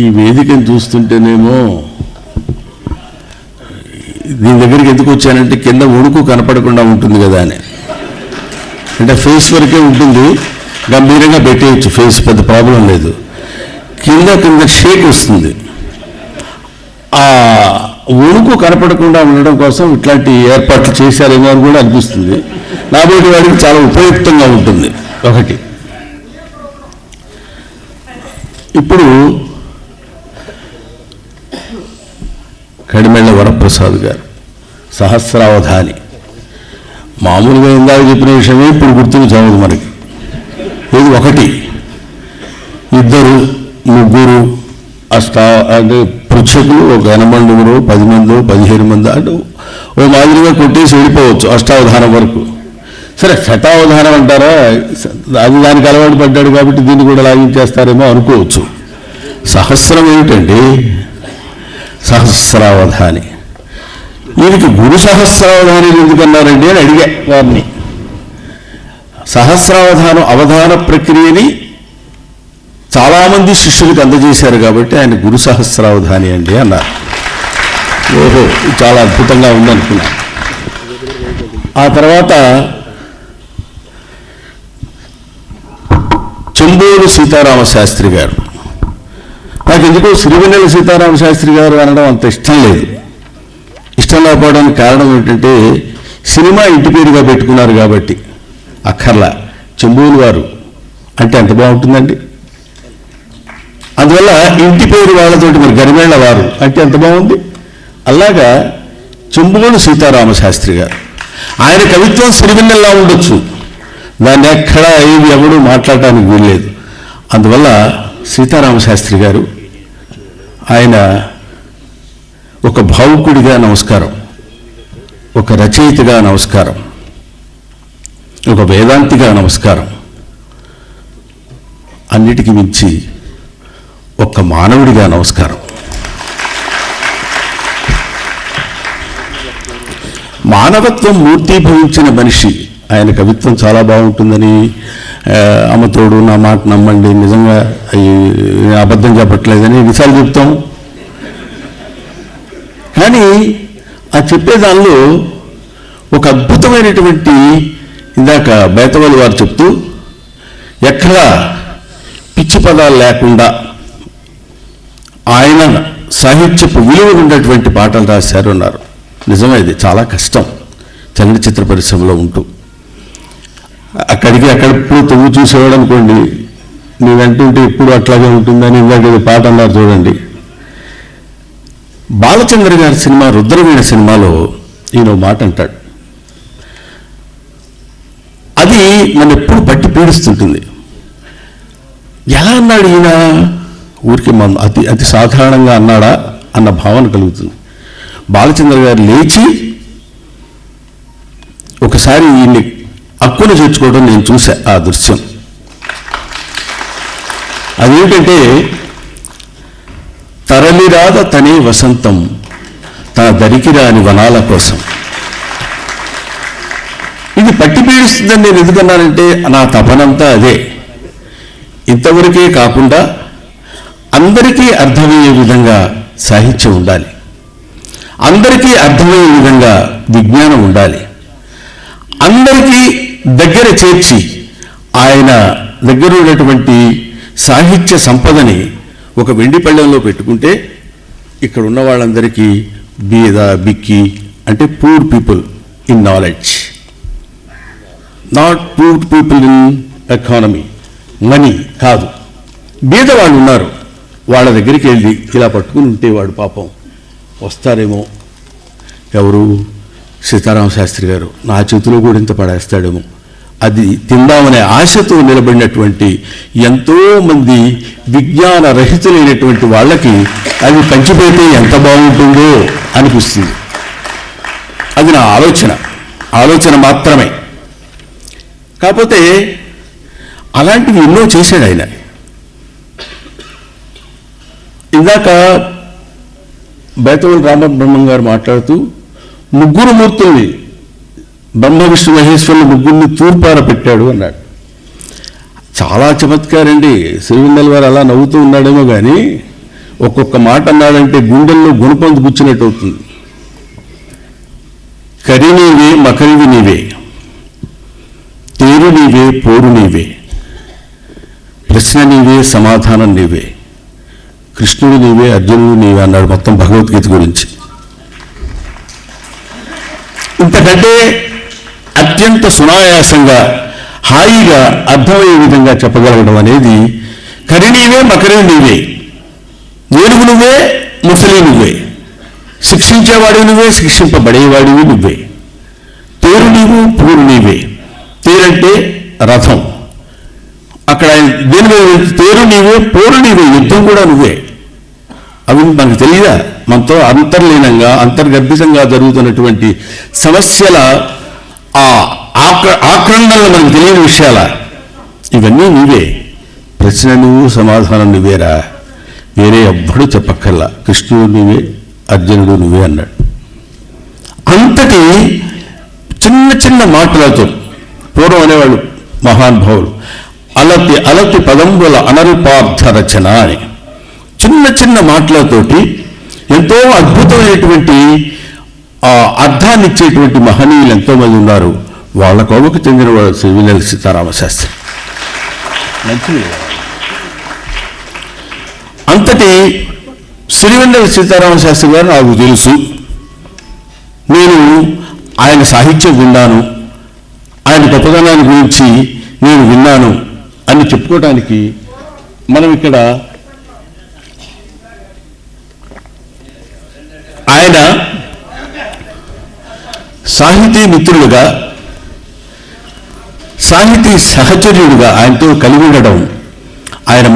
ఈ వేదికను చూస్తుంటేనేమో దీని దగ్గరికి ఎందుకు వచ్చానంటే కింద ఉడుకు కనపడకుండా ఉంటుంది కదా అని. అంటే ఫేస్ వరకే ఉంటుంది, గంభీరంగా పెట్టేయచ్చు, ఫేస్ పెద్ద ప్రాబ్లం లేదు. కింద షేక్ వస్తుంది. ఆ ఉడుకు కనపడకుండా ఉండడం కోసం ఇట్లాంటి ఏర్పాట్లు చేశారేమో అని కూడా అనిపిస్తుంది. నాబోటి వాడికి చాలా ఉపయుక్తంగా ఉంటుంది. ఒకటి, ఇప్పుడు కడిమెళ్ళ వరప్రసాద్ గారు సహస్రావధాని, మామూలుగా ఇందాక చెప్పిన విషయమే ఇప్పుడు గుర్తుకు చావదు మనకి. ఇది ఒకటి, ఇద్దరు ముగ్గురు అంటే పృచ్ఛకులు, ఒక 8 మంది 10 మంది 15 మంది అంటే ఓ మాదిరిగా కొట్టేసి వెళ్ళిపోవచ్చు అష్టావధానం వరకు. సరే, శతావధానం అంటారా, అది దానికి అలవాటు పడ్డాడు కాబట్టి దీన్ని కూడా లాగించేస్తారేమో అనుకోవచ్చు. సహస్రం ఏమిటండి? సహస్రావధాని. వీరికి గురు సహస్రావధాని ఎందుకన్నారండి అని అడిగా వారిని. సహస్రావధానం అవధాన ప్రక్రియని చాలామంది శిష్యులకు అందజేశారు కాబట్టి ఆయన గురు సహస్రావధాని అండి అన్నారు. ఓహో, చాలా అద్భుతంగా ఉందనుకున్నా. ఆ తర్వాత చెంబూరు సీతారామ శాస్త్రి గారు. నాకు ఎందుకో సిరివెన్నెల సీతారామ శాస్త్రి గారు అనడం అంత ఇష్టం లేదు. ఇష్టం లేకపోవడానికి కారణం ఏంటంటే సినిమా ఇంటి పేరుగా పెట్టుకున్నారు కాబట్టి. అక్కర్లా, చెంబూరు వారు అంటే ఎంత బాగుంటుందండి. అందువల్ల ఇంటి పేరు వాళ్ళతోటి మరి గరిమేళ్ల వారు అంటే ఎంత బాగుంది. అలాగా చెంబూరు సీతారామ శాస్త్రి గారు, ఆయన కవిత్వం సిరివెన్నెల్లా ఉండొచ్చు, దాన్ని ఎక్కడా ఏది ఎవడూ మాట్లాడటానికి వీల్లేదు. అందువల్ల సీతారామ శాస్త్రి గారు ఆయన ఒక భావుకుడిగా నమస్కారం, ఒక రచయితగా నమస్కారం, ఒక వేదాంతిగా నమస్కారం, అన్నిటికీ మించి ఒక మానవుడిగా నమస్కారం. మానవత్వం మూర్తీభవించిన మనిషి. ఆయన కవిత్వం చాలా బాగుంటుందని అమ్మతోడు నా మాట నమ్మండి, నిజంగా అబద్ధం చెప్పట్లేదని విషయాలు చెప్తాం. కానీ ఆ చెప్పేదానిలో ఒక అద్భుతమైనటువంటి, ఇందాక బేతవల్లి వారు చెప్తూ ఎక్కడా పిచ్చి పదాలు లేకుండా ఆయన సాహిత్యపు విలువ ఉన్నటువంటి పాటలు రాశారు అన్నారు. నిజమే, ఇది చాలా కష్టం చలనచిత్ర పరిశ్రమలో ఉంటూ. అక్కడప్పుడు తొమ్మిది చూసేవాడు అనుకోండి, నీవంటుంటే ఎప్పుడు అట్లాగే ఉంటుందని ఇందాక పాట అన్నారు చూడండి. బాలచంద్ర గారి సినిమా రుద్రవీణ సినిమాలో ఈయన మాట అంటాడు, అది నన్ను ఎప్పుడు పట్టి పీడిస్తుంటుంది. ఎలా అన్నాడు ఈయన? ఊరికి అతి సాధారణంగా అన్నాడా అన్న భావన కలుగుతుంది. బాలచంద్ర గారు లేచి ఒకసారి ఈయన్ని అక్కున చేర్చుకోవడం నేను చూసా. ఆ దృశ్యం అదేంటంటే, తరలిరాద తనే వసంతం తన దరికి రాని వనాల కోసం. ఇది పట్టి పీడిస్తుందని నేను ఎందుకన్నానంటే, నా తపనంతా అదే. ఇంతవరకే కాకుండా అందరికీ అర్థమయ్యే విధంగా సాహిత్యం ఉండాలి, అందరికీ అర్థమయ్యే విధంగా విజ్ఞానం ఉండాలి, అందరికీ దగ్గర చేర్చి ఆయన దగ్గర ఉన్నటువంటి సాహిత్య సంపదని ఒక వెండి పళ్ళెంలో పెట్టుకుంటే ఇక్కడ ఉన్న వాళ్ళందరికీ బీద బిక్కి అంటే poor people in knowledge, not poor people in economy, money కాదు. బీద వాళ్ళు ఉన్నారు, వాళ్ళ దగ్గరికి వెళ్ళి ఇలా పట్టుకుని ఉంటే వాడు పాపం వస్తారేమో, ఎవరు సీతారామ శాస్త్రి గారు నా చేతిలో కూడా ఇంత పడేస్తాడేమో, అది తిందామనే ఆశతో నిలబడినటువంటి ఎంతోమంది విజ్ఞాన రహితులైనటువంటి వాళ్ళకి అది పంచిపెడితే ఎంత బాగుంటుందో అనిపిస్తుంది. అది నా ఆలోచన మాత్రమే. కాకపోతే అలాంటివి ఎన్నో చేశాడు ఆయన. ఇందాక బేతవల్లి రామబ్రహ్మం గారు మాట్లాడుతూ ముగ్గురు మూర్తుల్ని, బ్రహ్మ విష్ణు మహేశ్వరులు ముగ్గురిని తూర్పార పెట్టాడు అన్నాడు. చాలా చమత్కారండి. సిరివెన్నెల వారు అలా నవ్వుతూ ఉన్నాడేమో కానీ ఒక్కొక్క మాట అన్నాడంటే గుండెల్లో గుణపందు గుచ్చినట్టు అవుతుంది. కరి నీవే మకరివి నీవే, తేరు నీవే పోరు నీవే, ప్రశ్న నీవే సమాధానం నీవే, కృష్ణుడు నీవే అర్జునుడు నీవే అన్నాడు మొత్తం భగవద్గీత గురించి. ఇంతకంటే అత్యంత సునాయాసంగా హాయిగా అర్థమయ్యే విధంగా చెప్పగలగడం అనేది కరి నీవే మకరి నీవే, ఏనుగు నువ్వే ముసలి నువ్వే, శిక్షించేవాడివి నువ్వే శిక్షింపబడేవాడివి నువ్వే, తేరు నీవు పూరు నీవే. తేరంటే రథం, అక్కడ దేని మీద తేరు నీవే పోరు నీవే, యుద్ధం కూడా నువ్వే. అవి మనకు తెలియదా? మనతో అంతర్లీనంగా అంతర్గర్భితంగా జరుగుతున్నటువంటి సమస్యల ఆక్రందనలు మనకు తెలియని విషయాల ఇవన్నీ నీవే. ప్రశ్న నువ్వు సమాధానం నువ్వేరా, వేరే ఎవ్వడూ చెప్పక్కర్లా. కృష్ణుడు నువ్వే అర్జునుడు నువ్వే అన్నాడు. అంతటి చిన్న చిన్న మాటలతో పూర్వం అనేవాళ్ళు మహానుభావులు అలతి అలతి పదంబుల అనల్పార్థ రచన అని. చిన్న చిన్న మాటలతోటి ఎంతో అద్భుతమైనటువంటి అర్థాన్ని ఇచ్చేటువంటి మహనీయులు ఎంతోమంది ఉన్నారు. వాళ్ళ కోవకు చెందినవాడు సిరివెన్నెల సీతారామశాస్త్రి. మంచిది. అంతటి సిరివెన్నెల సీతారామశాస్త్రి గారు నాకు తెలుసు. నేను ఆయన సాహిత్యం విన్నాను, ఆయన గొప్పదనాన్ని గురించి నేను విన్నాను అని చెప్పుకోవడానికి మనం ఇక్కడ ఆయన సాహితీ మిత్రులుగా సాహితీ సహచర్యుడుగా ఆయనతో కలిగి ఉండడం, ఆయన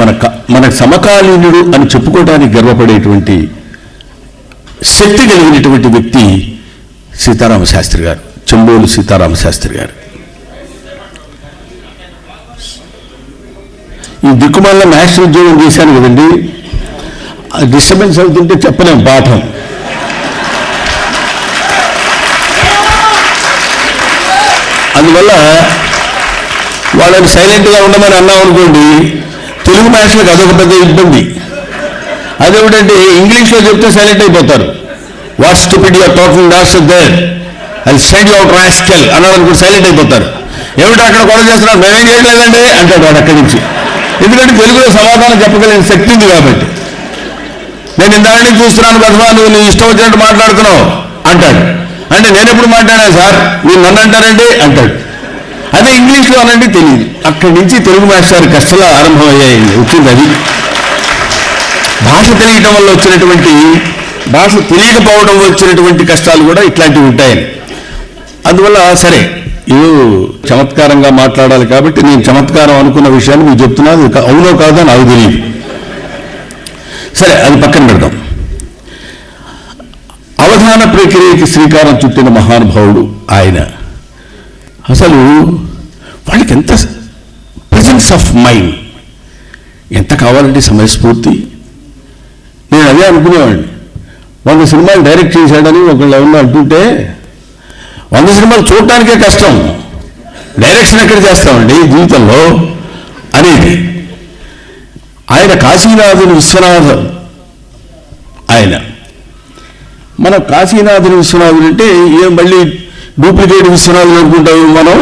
మన సమకాలీనుడు అని చెప్పుకోవడానికి గర్వపడేటువంటి శక్తి కలిగినటువంటి వ్యక్తి సీతారామశాస్త్రి గారు, చెంబోలు సీతారామశాస్త్రి గారు. ఈ దిక్కుమాల మాస్టర్ ఉద్యోగం చేశాను కదండి, డిస్టర్బెన్స్ అవుతుంటే చెప్పలేం పాఠం. అందువల్ల వాళ్ళని సైలెంట్గా ఉండమని అన్నాం అనుకోండి, తెలుగు మాస్టర్లకు అదొక పెద్ద ఇబ్బంది. అదేమిటంటే ఇంగ్లీష్లో చెప్తే సైలెంట్ అయిపోతారు. What stupid your talking master there and send you out rascal అన్నారనుకో సైలెంట్ అయిపోతారు. ఏమిటి అక్కడ గొడవ చేస్తున్నారు, మేమేం చేయలేదండి అంటాడు వాడు అక్కడి నుంచి. ఎందుకంటే తెలుగులో సమాధానం చెప్పగలిగిన శక్తి ఉంది కాబట్టి. నేను ఇందాక నుంచి చూస్తున్నాను బసవా, నువ్వు నీ ఇష్టం వచ్చినట్టు మాట్లాడుతున్నావు అంటాడు. అంటే నేను ఎప్పుడు మాట్లాడాను సార్, మీరు నన్ను అంటారండి అంటాడు. అదే ఇంగ్లీష్లో అనంటే తెలియదు. అక్కడి నుంచి తెలుగు మాస్టర్ కష్టాలు ఆరంభమయ్యాయి. వచ్చింది అది భాష తెలియటం వల్ల వచ్చినటువంటి, భాష తెలియకపోవడం వచ్చినటువంటి కష్టాలు కూడా ఇట్లాంటివి ఉంటాయని. అందువల్ల సరే ఇది చమత్కారంగా మాట్లాడాలి కాబట్టి నేను చమత్కారం అనుకున్న విషయాన్ని మీకు చెప్తున్నాను. అవునో కాదో నాకు తెలియదు. సరే అది పక్కన పెడదాం. అవధాన ప్రక్రియకి శ్రీకారం చుట్టిన మహానుభావుడు ఆయన. అసలు వాళ్ళకి ఎంత ప్రెజెన్స్ ఆఫ్ మైండ్, ఎంత కావాలంటే సమయస్ఫూర్తి. నేను అదే అనుకునేవాడిని. 100 సినిమాలు డైరెక్ట్ చేశాడని ఒకళ్ళు ఎవరన్నా అంటుంటే 100 సినిమాలు చూడటానికే కష్టం, డైరెక్షన్ ఎక్కడ చేస్తామండి జీవితంలో అనేది. ఆయన కాశీనాథుని విశ్వనాథం. ఆయన మన కాశీనాథుని విశ్వనాథుడు అంటే ఏం మళ్ళీ డూప్లికేట్ విశ్వనాథుడు అనుకుంటాము మనం.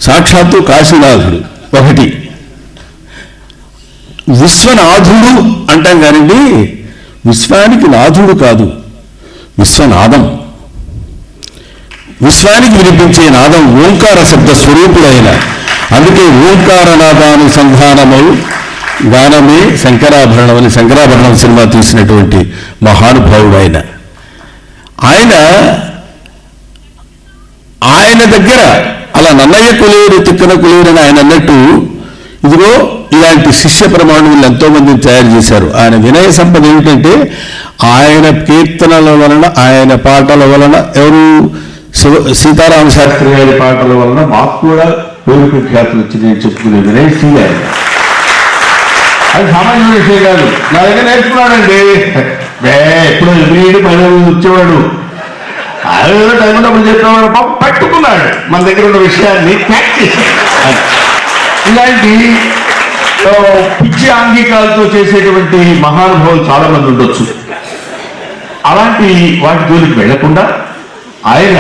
సాక్షాత్తు కాశీనాథుడు ఒకటి. విశ్వనాథుడు అంటాం కానండి, విశ్వానికి నాథుడు కాదు, విశ్వనాదం. విశ్వానికి వినిపించే నాదం ఓంకార శబ్ద స్వరూపుడైన, అందుకే ఓంకారనాదానుసంధానము గానమే శంకరాభరణం అని శంకరాభరణం సినిమా తీసినటువంటి మహానుభావుడు ఆయన. ఆయన దగ్గర అలా నన్నయ్య కులేరు తిక్కన కులేరు అని ఆయన అన్నట్టు, ఇదిగో ఇలాంటి శిష్య ప్రమాణులు ఎంతో మందిని తయారు చేశారు. ఆయన వినయ సంపద ఏమిటంటే ఆయన కీర్తనల వలన, ఆయన పాటల వలన, ఎవరు సీతారామ శాస్త్రి గారి పాటల వలన మాకు కూడా పేరు ప్రఖ్యాతులు వచ్చి నేను చెప్పుకునే వినయశీలి ఆయన. అది సామాన్య విషయం కాదు. నా దగ్గర నేర్చుకున్నాడండి. ఎప్పుడు ఎప్పుడు పని వచ్చేవాడు, అదే టైం ఉన్నప్పుడు చెప్పేవాడు. పాప పట్టుకున్నాడు మన దగ్గర ఉన్న విషయాన్ని క్యాచ్ చేశాడు. ఇలాంటి పిచ్చి ఆంగికాలతో చేసేటువంటి మహానుభావులు చాలా మంది ఉండొచ్చు. అలాంటి వాటి జోలికి వెళ్లకుండా ఆయన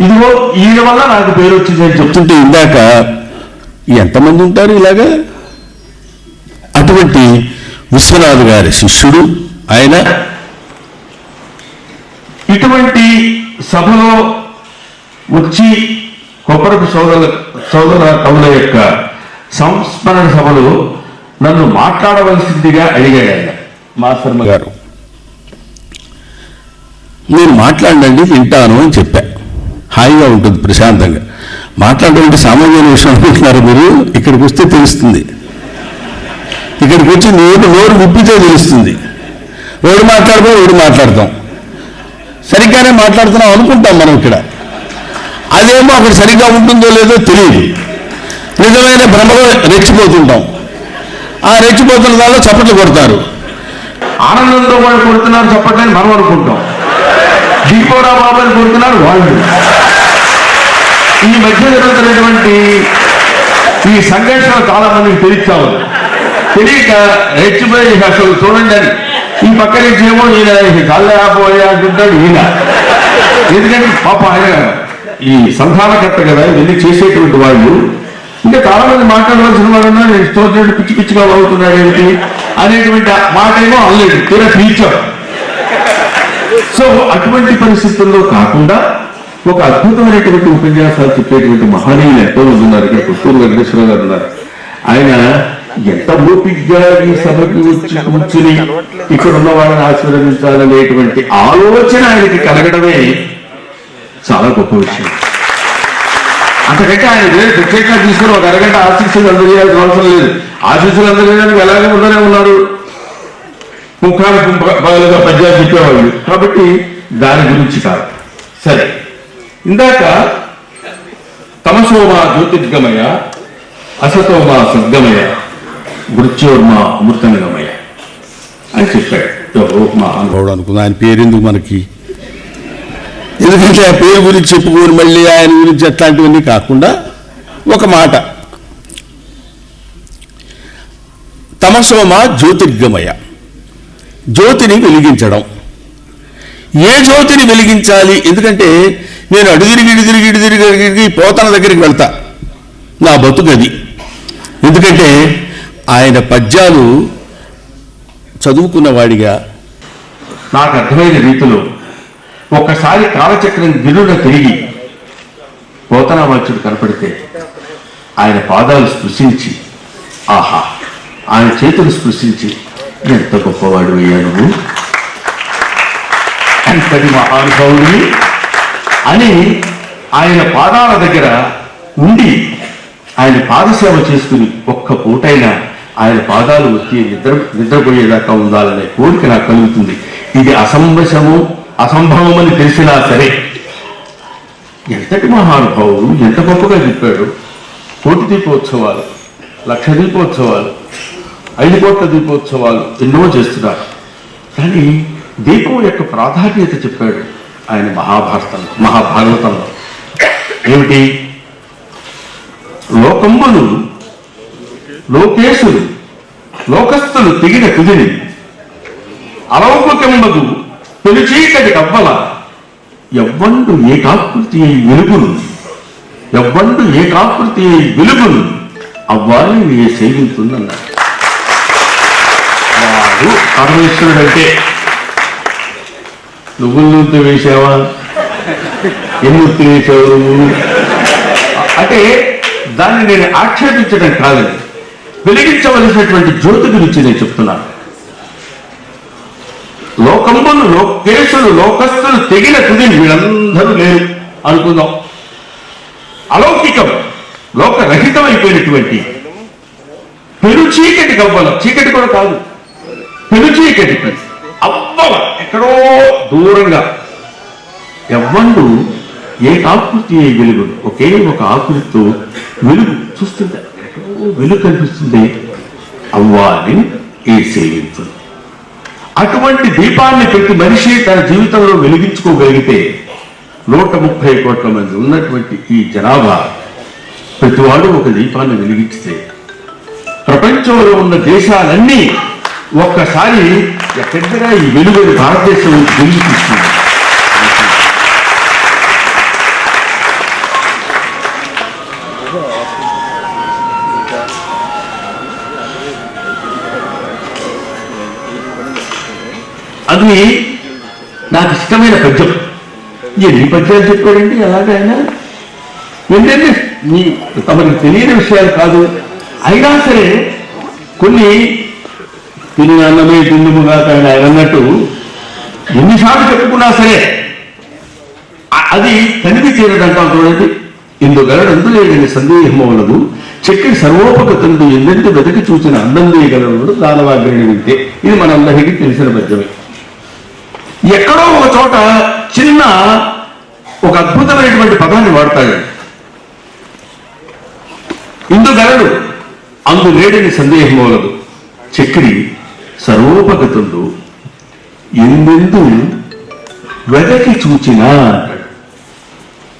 ఇదిగో ఈయన వల్ల నాకు పేరు వచ్చింది అని చెప్తుంటే ఇందాక ఎంతమంది ఉంటారు ఇలాగా? అటువంటి విశ్వనాథ్ గారి శిష్యుడు ఆయన. ఇటువంటి సభలో వచ్చి కొప్పరపు సోదర కవుల యొక్క సంస్మరణ సభలో నన్ను మాట్లాడవలసిందిగా అడిగాడు ఆయన మాస్టర్ గారు. నేను మాట్లాడండి వింటాను అని చెప్పా. హాయిగా ఉంటుంది, ప్రశాంతంగా. మాట్లాడడం సామాన్యమైన విషయం అనుకుంటున్నారు మీరు. ఇక్కడికి వస్తే తెలుస్తుంది. ఇక్కడికి వచ్చి నోరు విప్పితే తెలుస్తుంది. ఎవడు మాట్లాడతాం, సరిగ్గానే మాట్లాడుతున్నాం అనుకుంటాం మనం ఇక్కడ. అదేమో అక్కడ సరిగ్గా ఉంటుందో లేదో తెలియదు. నిజమైన భ్రమలో రెచ్చిపోతుంటాం. ఆ రెచ్చిపోతున్న దానిలో చప్పట్లు కొడతారు. ఆనందంతో వాళ్ళు కొడుతున్నారు చప్పట్లని మనం అనుకుంటాం. దీపోరా బాబు అని కొడుతున్నారు వాళ్ళు. ఈ మధ్య జరుగుతున్నటువంటి ఈ సంఘర్షణ చాలా మందికి తెలియక రెచ్చిపోయి అసలు చూడండి అని ఈ పక్క నుంచి ఏమో ఈయన కాళ్ళ ఆపోయా అంటుంటాడు ఈయన. ఎందుకంటే పాప ఆయన ఈ సంధానకర్త కదా, ఇవన్నీ చేసేటువంటి వాళ్ళు. ఇంకా చాలా మంది మాట్లాడవలసిన వాడు నేను చూసినట్టు పిచ్చి పిచ్చిగా అవుతున్నాడు ఏంటి అనేటువంటి మాట ఏమో అనలేదు, తీరా టీచర్. సో అటువంటి పరిస్థితుల్లో కాకుండా ఒక అద్భుతమైనటువంటి ఉపన్యాసాలు చెప్పేటువంటి మహనీయులు ఎంతో మంది ఉన్నారు. ఇక్కడ పుత్తూరు వెంకటేశ్వర గారు ఉన్నారు. ఆయన ఎంత ఓపికగా ఈ సభకి వచ్చి కూర్చుని ఇక్కడ ఉన్న వాళ్ళని ఆశీర్వదించాలనేటువంటి ఆలోచన ఆయనకి కలగడమే చాలా గొప్ప విషయం. అంతకంటే ఆయన ప్రత్యేకంగా తీసుకుని ఒక అరగంట ఆశీస్సులు అందజేయాల్సిన అవసరం లేదు. ఆశీస్సులు అందజేయడానికి ఎలాగే ఉండనే ఉన్నారు. ముఖానికి బాగా పద్యాలు చెప్పేవాళ్ళు. కాబట్టి దాని గురించి కాదు. సరే, ఇందాక తమసోమా జ్యోతిర్గమయ, అసతోమా సద్గమయ, మృత్యోర్మా అమృతంగమయ అని చెప్పాడు. మా అనుభవం అనుకుంది. ఆయన పేరెందుకు మనకి? ఎందుకంటే ఆ పేరు గురించి చెప్పుకొని మళ్ళీ ఆయన గురించి అట్లాంటివన్నీ కాకుండా ఒక మాట, తమసోమ జ్యోతిర్గమయ, జ్యోతిని వెలిగించడం. ఏ జ్యోతిని వెలిగించాలి? ఎందుకంటే నేను అడుగిరిగి పోతన దగ్గరికి వెళ్తా, నా బతుకది. ఎందుకంటే ఆయన పద్యాలు చదువుకున్నవాడిగా నాకు అర్థమైన రీతిలో ఒక్కసారి కాలచక్రం గిరున తిరిగి పోతనామాచుడు కనపడితే ఆయన పాదాలు స్పృశించి, ఆహా, ఆయన చేతులు స్పృశించి, ఎంత గొప్పవాడు అయ్యా నువ్వు, ఎంతటి మహానుభావుడిని అని ఆయన పాదాల దగ్గర ఉండి ఆయన పాదసేవ చేసుకుని ఒక్క పూటైనా ఆయన పాదాలు వచ్చి నిద్రపోయేదాకా ఉండాలనే కోరిక నాకు కలుగుతుంది. ఇది అసంభవం అని తెలిసినా సరే ఎంతటి మహానుభావుడు, ఎంత గొప్పగా చెప్పాడు. 1,000,000 దీపోత్సవాలు, 1,00,000 దీపోత్సవాలు, 5 కోట్ల దీపోత్సవాలు ఎన్నో చేస్తున్నారు. కానీ దీపం యొక్క ప్రాధాన్యత చెప్పాడు ఆయన మహాభారతంలో. ఏమిటి? లోకంబులు, లోకేశులు, లోకస్తులు తెగిన తుదిని అలౌకికంబగు తొలిచీకటి కవ్వల ఎవ్వండు ఏకాకృతి అయి వెలుగును, ఎవ్వండు ఏకాకృతి అయి వెలుగును అవ్వాలని నీ సేవించుందన్నాడు. వాడు పరమేశ్వరుడు అంటే నువ్వులతో వేసావా, ఎన్నుత్తి వేసావు నువ్వు అంటే దాన్ని నేను ఆక్షేపించడం కాదని, వెలిగించవలసినటువంటి జ్యోతి గురించి నేను చెప్తున్నాను. లోకంబులు, లోకేశులు, లోకస్తులు తెగిన తుదిని వీళ్ళందరూ లేరు అనుకుందాం. అలౌకికం, లోకరహితం అయిపోయినటువంటి పెను చీకటి కవ్వల, చీకటి కూడా కాదు, పెను చీకటికి అవ్వల ఎక్కడో దూరంగా ఎవ్వండు ఏకాకృతి అయి వెలుగు, ఒకే ఒక ఆకృతితో వెలుగు చూస్తుంటే ఎక్కడో వెలుగు కనిపిస్తుంది. అవ్వాని ఏ సేవించుంది. అటువంటి దీపాన్ని ప్రతి మనిషి తన జీవితంలో వెలిగించుకోగలిగితే 130 కోట్ల మంది ఉన్నటువంటి ఈ జనాభా ప్రతివాడు ఒక దీపాన్ని వెలిగిస్తే ప్రపంచంలో ఉన్న దేశాలన్నీ ఒక్కసారి ఎక్కడికైనా ఈ వెలుగుని భారతదేశం వెలుగు తీసుకుంది. అది నాకు ఇష్టమైన పద్యం. ఎన్ని పద్యాలు చెప్పాడండి అలాగే ఆయన. ఏంటంటే తమకు తెలియని విషయాలు కాదు, అయినా సరే కొన్ని తిని అన్నమే తిందుముగా ఆయన అన్నట్టు ఎన్నిసార్లు చెప్పుకున్నా సరే అది తనివి తీరడంటాం చూడండి. ఇందుగలడు అందులేని సందేహం వలదు చెక్కి సర్వోపగతుండు ఎందెంత వెతకి చూసిన అందం చేయగలడు దానవాగ్రహి వింటే. ఇది మనందరికీ తెలిసిన పద్యమే. ఎక్కడో ఒక చోట చిన్న ఒక అద్భుతమైనటువంటి పదాన్ని వాడతాడు. ఇందుగలడు అందు లేడని సందేహం వలదు చక్రి సర్వోపగతుండు ఎందెందు వెదకి చూచినా అంటాడు.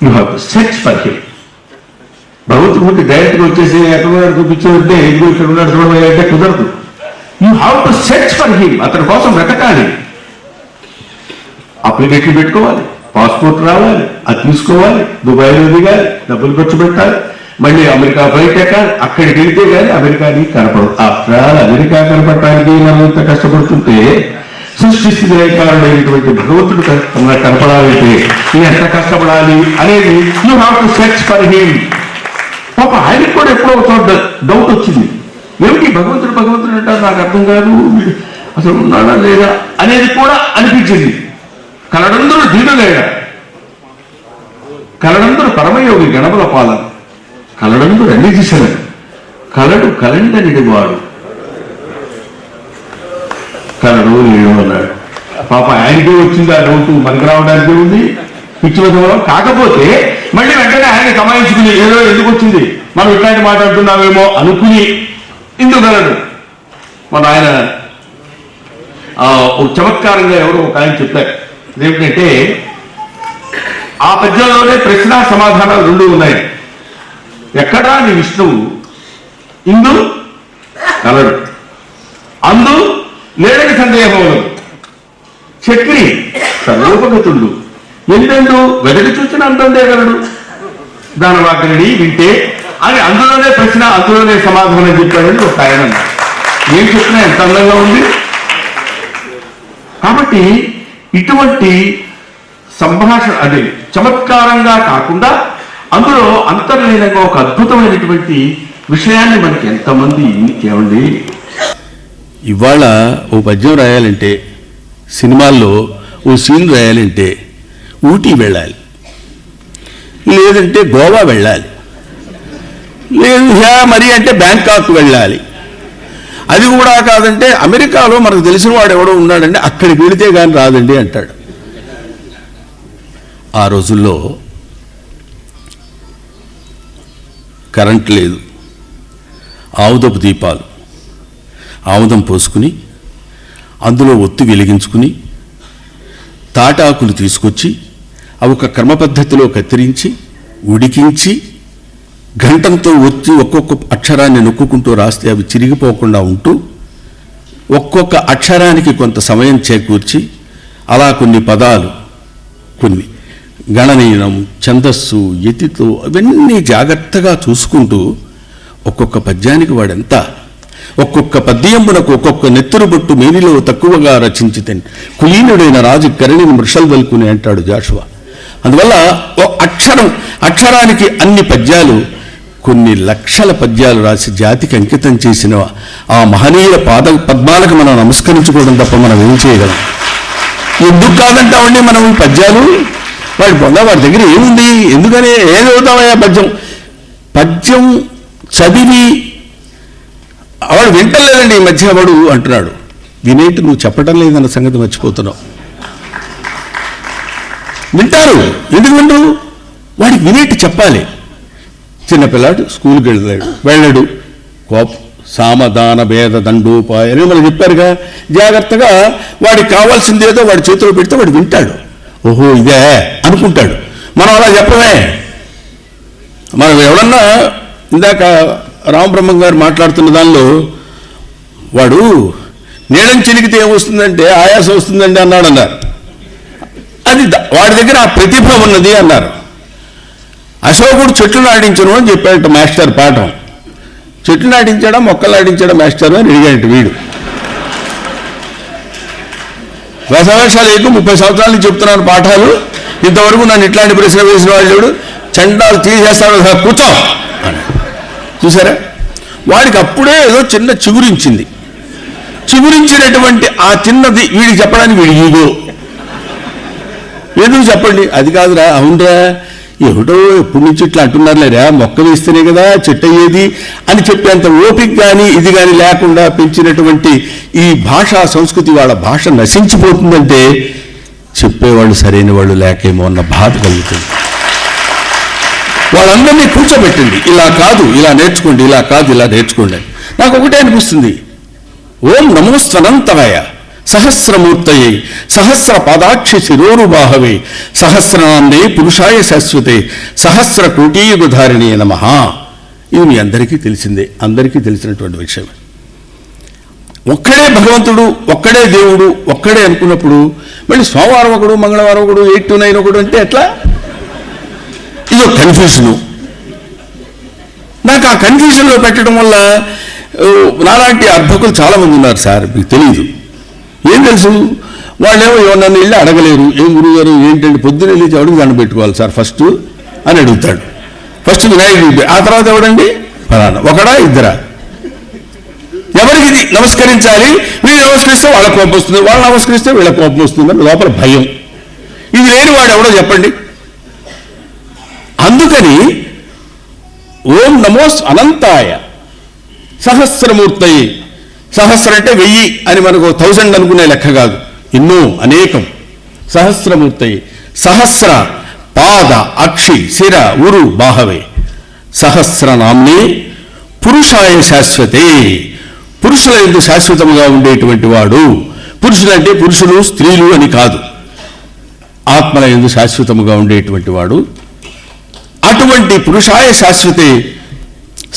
You have to search for him. భగవంతుడు డైరెక్ట్గా వచ్చేసి ఎక్కడ చూపించాలంటే ఎందుకు ఇక్కడ ఉన్నాడు చూడమంటే కుదరదు. You have to search for him. అతని కోసం వెతకాలి. అప్లికేషన్ పెట్టుకోవాలి, పాస్పోర్ట్ రావాలి, అది తీసుకోవాలి, దుబాయ్లో దిగాలి, డబ్బులు ఖర్చు పెట్టాలి, మళ్ళీ అమెరికా ఫ్లైట్ ఎక్కాలి, అక్కడికి వెళ్తే కానీ అమెరికాని కనపడదు. ఆఫ్టర్ ఆల్ అమెరికా కనపడటానికి మనం ఇంత కష్టపడుతుంటే సృష్టిస్థితి రేఖారుడైనటువంటి భగవంతుడు కనపడాలంటే ఎంత కష్టపడాలి అనేది you have to search for him. పాప ఆయనకు కూడా ఎప్పుడో ఒక డౌట్ వచ్చింది. ఏమిటి భగవంతుడు భగవంతుడు అంటారు, నాకు అర్థం కాదు, అసలు ఉన్నాడా లేదా అనేది కూడా అనిపించింది. కలడందరూ దీనులేడా, కలడందరూ పరమయోగి గణపల పాలన, కలడందరూ అన్ని దిశలు, కలడు కలండనిడి వాడు కలడు లేడు అన్నాడు. పాప ఆయనకే వచ్చింది ఆ డౌట్, మనకు రావడానికి ఉంది పిచ్చి వదలం. కాకపోతే మళ్ళీ వెంటనే ఆయన కమాయించుకుని ఏదో ఎందుకు వచ్చింది మనం ఇట్లాంటి మాట్లాడుతున్నామేమో అనుకుని ఇందుగలడు. మన ఆయన ఒక చమత్కారంగా ఎవరో ఒక ఆయన చెప్పారు. ఏమిటంటే ఆ పద్యంలోనే ప్రశ్న సమాధానాలు రెండు ఉన్నాయి. ఎక్కడా నీ విష్ణువు ఇందు కలడు, అందు లేడని సందేహం చక్రి సర్వోపగతుండు ఎందెందు వెదకి చూసిన అందం దేగలడు దానవాగ్రహి వింటే అని అందులోనే ప్రశ్న అందులోనే సమాధానం చెప్పాడని ఒక ఆయన. ఏం చెప్పినా ఎంత అందంగా ఉంది. కాబట్టి ఇటువంటి సంభాషణ అది చమత్కారంగా కాకుండా అందులో అంతర్లీనంగా ఒక అద్భుతమైనటువంటి విషయాన్ని మనకి ఎంతమంది ఏమండి. ఇవాళ ఓ పద్యం రాయాలంటే, సినిమాల్లో ఓ సీన్ రాయాలంటే ఊటీ వెళ్ళాలి, లేదంటే గోవా వెళ్ళాలి, లేదు మరి అంటే బ్యాంకాక్ వెళ్ళాలి. అది కూడా కాదంటే అమెరికాలో మనకు తెలిసిన వాడు ఎవడో ఉన్నాడంటే అక్కడికి వెళితే కానీ రాదండి అంటాడు. ఆ రోజుల్లో కరెంట్ లేదు, ఆముదపు దీపాలు, ఆముదం పోసుకుని అందులో ఒత్తి వెలిగించుకుని తాటాకులు తీసుకొచ్చి అవి ఒక క్రమ పద్ధతిలో కత్తిరించి ఉడికించి గంటంతో వచ్చి ఒక్కొక్క అక్షరాన్ని నొక్కుంటూ రాస్తే అవి చిరిగిపోకుండా ఉంటూ ఒక్కొక్క అక్షరానికి కొంత సమయం చేకూర్చి అలా కొన్ని పదాలు, కొన్ని గణనీయం, ఛందస్సు, యతితో అవన్నీ జాగ్రత్తగా చూసుకుంటూ ఒక్కొక్క పద్యానికి వాడెంత, ఒక్కొక్క పద్యంబునకు ఒక్కొక్క నెత్తురు బొట్టు మేనిలో తక్కువగా రచించితేన్ కులీనుడైన రాజు కరణిని మృషల్వల్కుని అంటాడు జాషువా. అందువల్ల అక్షరానికి అన్ని పద్యాలు, కొన్ని లక్షల పద్యాలు రాసి జాతికి అంకితం చేసిన ఆ మహనీయుల పద్మాలకు మనం నమస్కరించుకోవడం తప్ప మనం ఏం చేయగలం? ఎందుకు కాదంటామండి మనం ఈ పద్యాలు? వాడి దగ్గర ఏముంది? ఎందుకని ఏం చదువుతామయ్యా పద్యం చదివి వాడు వింటలేదండి ఈ మధ్య వాడు అంటున్నాడు. వినేటి నువ్వు చెప్పడం లేదన్న సంగతి మర్చిపోతున్నావు. వింటారు, ఎందుకు వింటారు? వాడికి వినేటి చెప్పాలి. చిన్నపిల్లాడు స్కూల్కి వెళ్ళాడు, సామదాన భేద దండోపాయ అని మనం చెప్పారుగా. జాగ్రత్తగా వాడికి కావాల్సిందేదో వాడి చేతిలో పెడితే వాడు వింటాడు. ఓహో ఇదే అనుకుంటాడు. మనం అలా చెప్పమే. మనం ఎవడన్నా ఇందాక రామబ్రహ్మం గారు మాట్లాడుతున్న దానిలో వాడు నీళ్ళని చిలికితే ఏమొస్తుందంటే ఆయాసం వస్తుందండి అన్నారు. అది వాడి దగ్గర ఆ ప్రతిభ ఉన్నది అన్నారు. అశోకుడు చెట్లు నాటించను అని చెప్పాడట మాస్టర్ పాఠం. చెట్లు నాటించాడా మొక్కలు నాటించాడా మాస్టర్ అని అడిగాడు వీడు. వేసవేషాలు 30 సంవత్సరాల నుంచి చెప్తున్నాను పాఠాలు, ఇంతవరకు నన్ను ఇట్లాంటి ప్రశ్న వేసిన వాళ్ళు చండాలు తీసేస్తాడు కూర్చో అని. చూసారా, వాడికి అప్పుడే ఏదో చిన్న చిగురించింది. చిగురించినటువంటి ఆ చిన్నది వీడికి చెప్పడానికి వీడి ఈగో. ఎందుకు చెప్పండి, అది కాదురా, అవునరా, ఏమిటో ఎప్పటి నుంచి ఇట్లా అంటున్నారు లేరా, మొక్క వేస్తేనే కదా చెట్టు అయ్యేది అని చెప్పేంత ఓపిక కానీ ఇది కానీ లేకుండా పెంచినటువంటి ఈ భాషా సంస్కృతి, వాళ్ళ భాష నశించిపోతుందంటే చెప్పేవాళ్ళు సరైన వాళ్ళు లేకేమో అన్న బాధ కలుగుతుంది. వాళ్ళందరినీ కూర్చోబెట్టండి, ఇలా కాదు ఇలా నేర్చుకోండి, ఇలా కాదు ఇలా నేర్చుకోండి. నాకు ఒకటే అనిపిస్తుంది, ఓం నమోస్తనంతవయ సహస్రమూర్తయే సహస్ర పాదాక్షి శిరోరుబాహవే సహస్రనామ్నే పురుషాయ శాశ్వతే సహస్ర కోటీయుగధారిణే నమః. ఇది మీ అందరికీ తెలిసిందే, అందరికీ తెలిసినటువంటి విషయం. ఒక్కడే భగవంతుడు, ఒక్కడే దేవుడు, ఒక్కడే అనుకున్నప్పుడు మళ్ళీ సోమవారం ఒకడు, మంగళవారం ఒకడు, 8 to 9 ఒకడు అంటే ఎట్లా? ఇదో కన్ఫ్యూషను. నాకు ఆ కన్ఫ్యూషన్లో పెట్టడం వల్ల నాలాంటి అర్భకులు చాలామంది ఉన్నారు సార్, మీకు తెలియదు. ఏం తెలుసు, వాళ్ళేమో నన్ను వెళ్ళి అడగలేరు, ఏం గురువుగారు ఏంటంటే పొద్దున వెళ్ళి ఎవడికి దండం పెట్టుకోవాలి సార్ ఫస్ట్ అని అడుగుతాడు. ఫస్ట్ వినాయకుడి, ఆ తర్వాత ఎవడండి ఫలానా, ఒకడా ఇద్దరా, ఎవరికి నమస్కరించాలి, వీళ్ళు నమస్కరిస్తే వాళ్ళ కోపం వస్తుంది, వాళ్ళు నమస్కరిస్తే వీళ్ళ కోపం వస్తుంది అని లోపల భయం. ఇది లేని వాడు ఎవడో చెప్పండి. అందుకని ఓం నమోస్ అనంతాయ సహస్రమూర్తయి, సహస్ర అంటే 1000 అని మనకు 1000 అనుకునే లెక్క కాదు, ఎన్నో అనేకం. సహస్రమూర్తయి సహస్ర పాద అక్షి శిర ఉరు బాహవే సహస్రనామ్ని పురుషాయ శాశ్వతే, పురుషుల యందు శాశ్వతముగా ఉండేటువంటి వాడు. పురుషులు అంటే పురుషులు స్త్రీలు అని కాదు, ఆత్మల యందు శాశ్వతముగా ఉండేటువంటి వాడు. అటువంటి పురుషాయ శాశ్వతే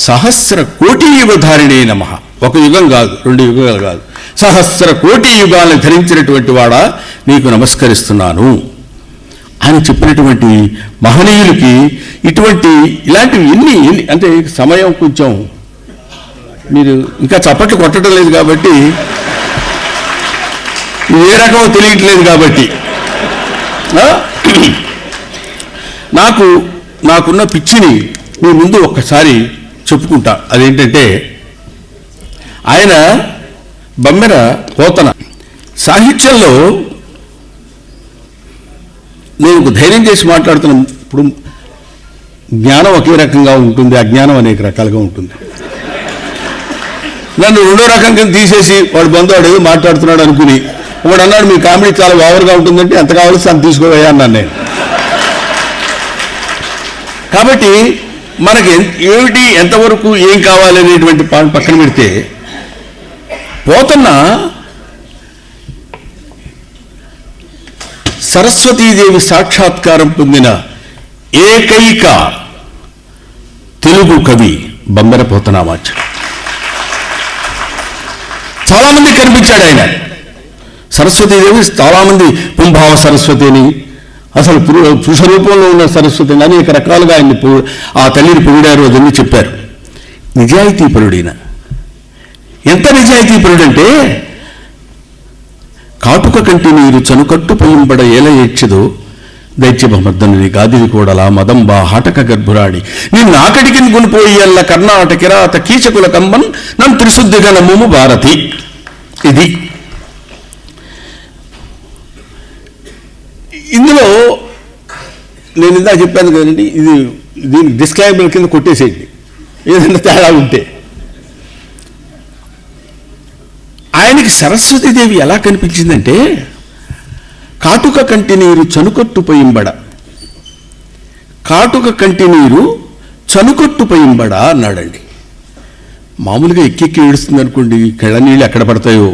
సహస్ర కోటి యుగధారిణే నమః. ఒక యుగం కాదు, 2 యుగాలు కాదు, సహస్ర కోటి యుగాలను ధరించినటువంటి వాడా నీకు నమస్కరిస్తున్నాను అని చెప్పినటువంటి మహనీయులకి ఇలాంటివి ఎన్ని అంటే సమయం కొంచెం మీరు ఇంకా చప్పట్లు కొట్టడం లేదు కాబట్టి, ఇది ఏ రకమో తెలియట్లేదు కాబట్టి, నాకున్న పిచ్చిని మీ ముందు ఒక్కసారి చెప్పుకుంటా. అదేంటంటే, ఆయన బమ్మెర పోతన సాహిత్యంలో నేను ధైర్యం చేసి మాట్లాడుతున్నాను. ఇప్పుడు జ్ఞానం ఒకే రకంగా ఉంటుంది, అజ్ఞానం అనేక రకాలుగా ఉంటుంది. నన్ను 2వ రకం కింద తీసేసి వాడు బంధువాడు ఏదో మాట్లాడుతున్నాడు అనుకుని వాడు అన్నాడు మీ కామెడీ చాలా ఓవర్గా ఉంటుందంటే ఎంత కావాల్సి అంత తీసుకోవయ్యా అన్నాను నేను. కాబట్టి మనకి ఏమిటి ఎంతవరకు ఏం కావాలి అనేటువంటి పక్కన పెడితే, పోతన్న సరస్వతీదేవి సాక్షాత్కారం పొందిన ఏకైక తెలుగు కవి బమ్మెర పోతనామాచ్యుడు. చాలామంది కనిపించాడు ఆయన. సరస్వతీదేవి చాలామంది పుంభావ సరస్వతి అని, అసలు పురుష రూపంలో ఉన్న సరస్వతి అని అనేక రకాలుగా ఆయన్ని ఆ తల్లిని పొగిడారు, అదన్నీ చెప్పారు. నిజాయితీపరుడైన, ఎంత నిజాయితీపరుడంటే, కాటుక కంటి నీరు చనుకట్టు పొయ్యింబడ ఏల ఏడ్చెదో దైత్యమద్దనుని గాదివి కూడలా మదంబా హటక గర్భురాడి నిన్ను ఆకటికి కొనిపోయల్ల కర్ణాట కిరాత కీచకుల కంబన్ నన్ను త్రిశుద్ధిగా నమ్ము భారతి. ఇది ఇందులో నేను ఇందా చెప్పాను కదండి, దీని డిస్క్లైమర్ కింద కొట్టేసేయండి ఏదైనా తేడా ఉంటే. ఆయనకి సరస్వతీదేవి ఎలా కనిపించిందంటే, కాటుక కంటి నీరు చనుకొట్టుపోయింబడ, కాటుక కంటి నీరు చనుకొట్టుపోయింబడ అన్నాడండి. మామూలుగా ఎక్కెక్కి ఏడుస్తుంది అనుకోండి, కళ్ళ నీళ్ళు ఎక్కడ పడతాయో,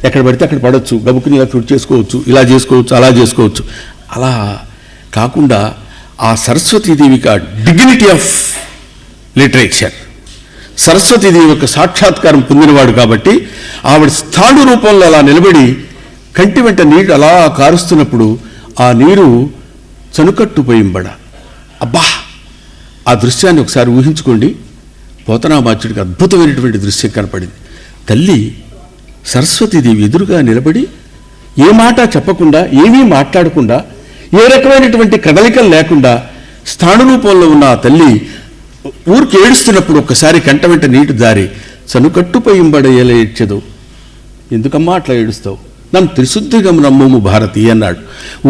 ఎక్కడ పడితే అక్కడ పడవచ్చు, గబుకుని ఇలా ఫిట్ చేసుకోవచ్చు, ఇలా చేసుకోవచ్చు, అలా చేసుకోవచ్చు. అలా కాకుండా ఆ సరస్వతీదేవికి ఆ డిగ్నిటీ ఆఫ్ లిటరేచర్, సరస్వతీదేవి యొక్క సాక్షాత్కారం పొందినవాడు కాబట్టి ఆవిడ స్థాణు రూపంలో అలా నిలబడి కంటి వెంట నీరు అలా కారుస్తున్నప్పుడు ఆ నీరు చనుకట్టుపోయింబడ. అబ్బా, ఆ దృశ్యాన్ని ఒకసారి ఊహించుకోండి. పోతనామాచ్యుడికి అద్భుతమైనటువంటి దృశ్యం కనపడింది. తల్లి సరస్వతీదేవి ఎదురుగా నిలబడి ఏ మాట చెప్పకుండా, ఏమీ మాట్లాడకుండా, ఏ రకమైనటువంటి కదలికలు లేకుండా స్థాణు రూపంలో ఉన్న ఆ తల్లి ఊరికి ఏడుస్తున్నప్పుడు ఒక్కసారి కంట వెంట నీటి దారి చనుకట్టుపోయింబడేలా ఏడ్చదు. ఎందుకమ్మా అట్లా ఏడుస్తావు? నన్ను త్రిశుద్ధిగా నమ్ముము భారతి అన్నాడు.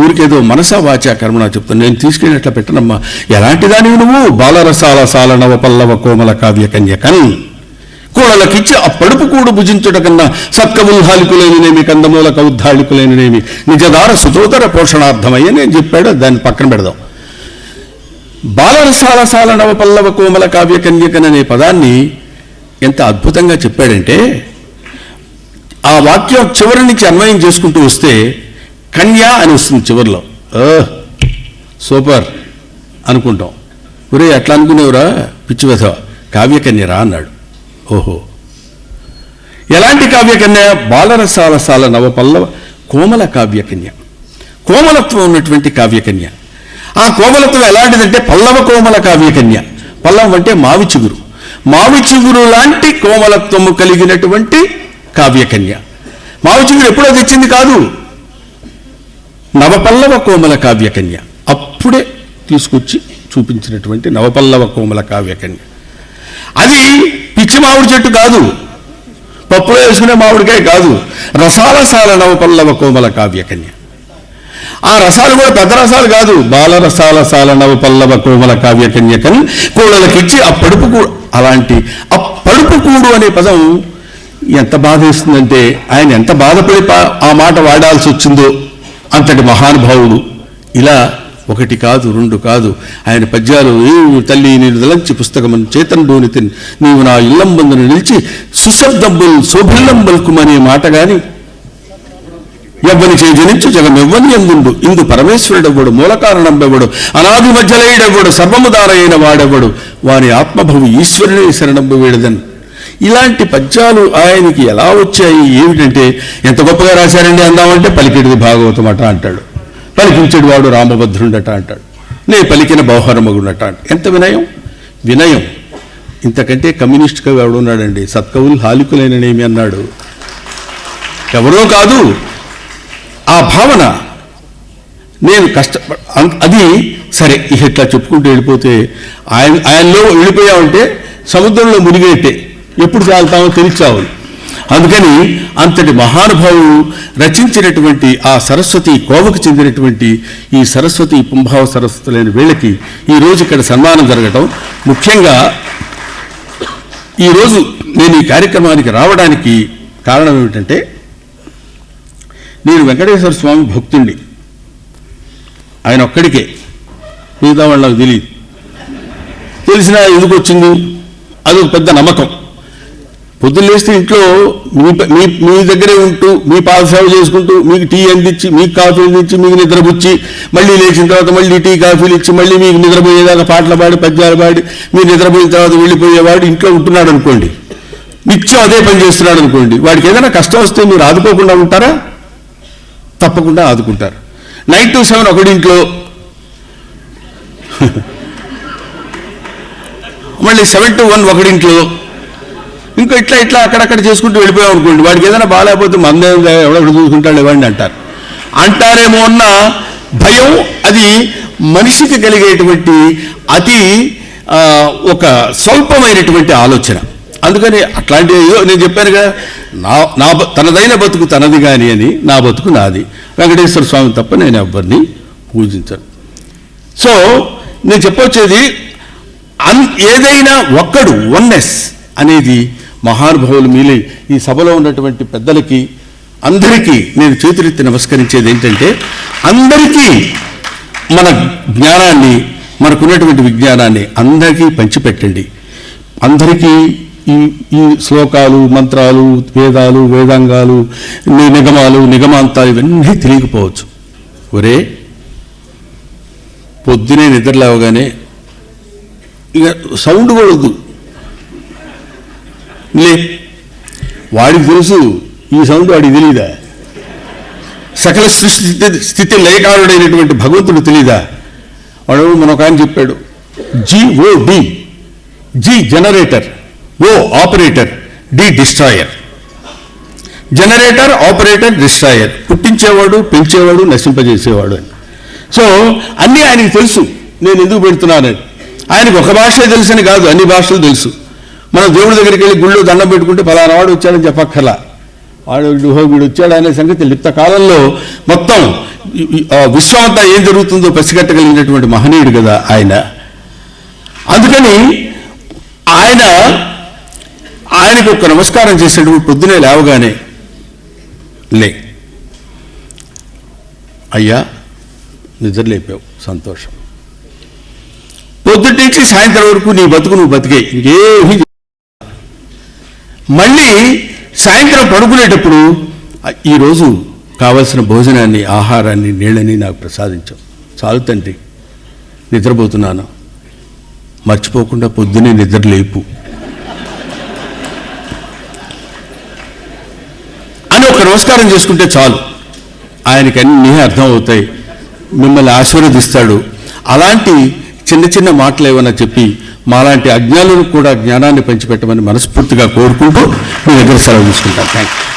ఊరికేదో మనసా వాచా కర్మణ చెప్తాను, నేను తీసుకెళ్ళినట్లా పెట్టనమ్మా. ఎలాంటి దానివి నువ్వు? బాలరసాల సాల నవ పల్లవ కోమల కావ్య కన్యకన్ కోడలకిచ్చి ఆ పడుపు కూడు భుజించుట కన్నా సత్కముల్హాలికులేనినేమి కందమూల కౌద్ధాళికులేనినేమి నిజదార సుతోదర పోషణార్థమయ్య నేను చెప్పాడు. దాన్ని పక్కన పెడదాం. బాలరసాల సాల నవ పల్లవ కోమల కావ్య కన్యకన్ అనే పదాన్ని ఎంత అద్భుతంగా చెప్పాడంటే, ఆ వాక్యం చివరి నుంచి అన్వయం చేసుకుంటూ వస్తే కన్య అని వస్తుంది చివరిలో. సూపర్ అనుకుంటాం. ఒరే ఎట్లా అనుకునేవరా పిచ్చివథ, కావ్యకన్యరా అన్నాడు. ఓహో, ఎలాంటి కావ్యకన్య? బాలరసాల సాల నవపల్లవ కోమల కావ్యకన్య, కోమలత్వం ఉన్నటువంటి కావ్యకన్య. ఆ కోమలత్వం ఎలాంటిదంటే పల్లవ కోమల కావ్యకన్య. పల్లవం అంటే మావి చిగురు, మావి చిగురు లాంటి కోమలత్వము కలిగినటువంటి కావ్యకన్య. మావి చిగురు ఎప్పుడో తెచ్చింది కాదు, నవపల్లవ కోమల కావ్యకన్య అప్పుడే తీసుకొచ్చి చూపించినటువంటి నవపల్లవ కోమల కావ్యకన్య. అది పిచ్చి మామిడి చెట్టు కాదు, పప్పులో వేసుకునే మామిడికాయ కాదు, రసాలసాల నవపల్లవ కోమల కావ్యకన్య. ఆ రసాలు కూడా పెద్ద రసాలు కాదు, బాలరసాల సాల నవపల్లవ కోమల కావ్యకన్యకని కోడలకిచ్చి ఆ పడుపు కూడు. అలాంటి ఆ పడుపు కూడు అనే పదం ఎంత బాధ వేస్తుందంటే, ఆయన ఎంత బాధపడి ఆ మాట వాడాల్సి వచ్చిందో. అంతటి మహానుభావుడు. ఇలా ఒకటి కాదు, రెండు కాదు, ఆయన పద్యాలు తల్లి నేను దలంచి పుస్తకమని చేతన్లోని తిని నీవు నా ఇల్లంబందును నిలిచి సుశబ్దంబుల్ శోభిల్లంబల్కుమనే మాట గాని ఎవ్వని చేజనించు జగమెవ్వని ఎందుండు ఇందు పరమేశ్వరుడెవ్వడు మూల కారణంబెవ్వడు అనాది మధ్యలయుడెవ్వడు సర్వముదారైన వాడెవ్వడు వాని ఆత్మభవి ఈశ్వరుని శరణంబు వేడదన్. ఇలాంటి పద్యాలు ఆయనకి ఎలా వచ్చాయి ఏమిటంటే, ఎంత గొప్పగా రాశారండి అందామంటే పలికిడిది భాగవతం అట అంటాడు, పలికించడు వాడు రామభద్రుండట అంటాడు, నే పలికిన బౌహరమగుండట అంట. ఎంత వినయం, వినయం! ఇంతకంటే కమ్యూనిస్ట్ కవి ఎవడున్నాడండి? సత్కవులు హాలికులైననేమి అన్నాడు, ఎవరో కాదు. ఆ భావన నేను అది సరే. ఇట్లా చెప్పుకుంటూ వెళ్ళిపోతే ఆయనలో వెళ్ళిపోయామంటే సముద్రంలో మునిగేట్టే, ఎప్పుడు చాలుతామో తెలిచావు. అందుకని అంతటి మహానుభావులు రచించినటువంటి ఆ సరస్వతి కోవకు చెందినటువంటి ఈ సరస్వతి పుంభావ సరస్వతులైన వీళ్ళకి ఈరోజు ఇక్కడ సన్మానం జరగటం. ముఖ్యంగా ఈరోజు నేను ఈ కార్యక్రమానికి రావడానికి కారణం ఏమిటంటే, నేను వెంకటేశ్వర స్వామి భక్తుణ్ణి, ఆయన ఒక్కడికే, మిగతా వాళ్ళకు తెలియదు. తెలిసినా ఎందుకు వచ్చింది? అది ఒక పెద్ద నమ్మకం. పొద్దున్న లేస్తే ఇంట్లో మీ దగ్గరే ఉంటూ మీ పాదసేవ చేసుకుంటూ మీకు టీ అందించి మీకు కాఫీ అందించి మీకు నిద్రపుచ్చి మళ్ళీ లేచిన తర్వాత మళ్ళీ టీ కాఫీలు ఇచ్చి మళ్ళీ మీకు నిద్రపోయేదాకా పాటలు పాడి పద్యాలు పాడి మీరు నిద్రపోయిన తర్వాత వెళ్ళిపోయేవాడు ఇంట్లో ఉంటున్నాడు అనుకోండి, నిత్యం అదే పని చేస్తున్నాడు అనుకోండి, వాడికి ఏదైనా కష్టం వస్తే మీరు ఆదుకోకుండా ఉంటారా? తప్పకుండా ఆదుకుంటారు. 9 to 7 ఒకడింట్లో, మళ్ళీ 7 to 1 ఒకడింట్లో, ఇంకా ఇట్లా అక్కడక్కడ చేసుకుంటూ వెళ్ళిపోయాం అనుకోండి, వాడికి ఏదైనా బాగాలేకపోతే మందే ఎవడెక్కడ చూసుకుంటాడు ఇవ్వండి అంటారేమో అన్న భయం. అది మనిషికి కలిగేటువంటి అతి ఒక స్వల్పమైనటువంటి ఆలోచన. అందుకని అట్లాంటి నేను చెప్పాను కదా, తనదైన బతుకు తనది కానీ అని, నా బతుకు నాది. వెంకటేశ్వర స్వామి తప్ప నేను ఎవరిని పూజించను. సో నేను చెప్పొచ్చేది, ఏదైనా ఒక్కడు వన్నెస్ అనేది మహానుభావులు మీలే ఈ సభలో ఉన్నటువంటి పెద్దలకి అందరికీ నేను చేతులెత్తి నమస్కరించేది ఏంటంటే, అందరికీ మన జ్ఞానాన్ని, మనకున్నటువంటి విజ్ఞానాన్ని అందరికీ పంచిపెట్టండి. అందరికీ ఈ శ్లోకాలు, మంత్రాలు, వేదాలు, వేదాంగాలు, నిగమాలు, నిగమాంతాలు ఇవన్నీ తెలియకపోవచ్చు. ఒరే పొద్దునే నిద్రలేవగానే ఇక సౌండ్ కూడా వద్దు, లే, వాడికి తెలుసు ఈ సౌండ్ వాడికి తెలీదా? సకల సృష్టి స్థితి లయకారుడైనటువంటి భగవంతుడు తెలీదా? వాడు మనొక ఆయన చెప్పాడు, GOD, G generator, O operator, D destroyer. Generator, operator, destroyer, పుట్టించేవాడు, పెంచేవాడు, నశింపజేసేవాడు అని. సో అన్నీ ఆయనకి తెలుసు నేను ఎందుకు పెడుతున్నానని. ఆయనకు ఒక భాషే తెలుసని కాదు, అన్ని భాషలు తెలుసు. మనం దేవుడి దగ్గరికి వెళ్ళి గుళ్ళో దండం పెట్టుకుంటే ఫలానా వాడు వచ్చాడని చెప్పక్కర్లా. వీడు వచ్చాడు అనే సంగతి లిప్త కాలంలో మొత్తం విశ్వం అంతా ఏం జరుగుతుందో పసిగట్టగలిగినటువంటి మహనీయుడు కదా ఆయన. అందుకని ఆయనకు ఒక నమస్కారం చేసేటప్పుడు పొద్దునే లేవగానే, లే అయ్యా నిద్రలేపావు, సంతోషం. పొద్దుటి నుంచి సాయంత్రం వరకు నీ బతుకు నువ్వు బతికే, ఇంకేమీ. మళ్ళీ సాయంత్రం పడుకునేటప్పుడు ఈరోజు కావలసిన భోజనాన్ని, ఆహారాన్ని, నీళ్ళని నాకు ప్రసాదించావు, చాలు తండ్రి, నిద్రపోతున్నాను, మర్చిపోకుండా పొద్దునే నిద్ర లేపు అని ఒక నమస్కారం చేసుకుంటే చాలు. ఆయనకి అన్నీ అర్థం అవుతాయి, మిమ్మల్ని ఆశీర్వదిస్తాడు. అలాంటి చిన్న చిన్న మాటలు ఏమైనా చెప్పి మాలాంటి అజ్ఞానులకు కూడా జ్ఞానాన్ని పంచిపెట్టమని మనస్ఫూర్తిగా కోరుకుంటూ మీ దగ్గర సెలవు తీసుకుంటాను. Thank you.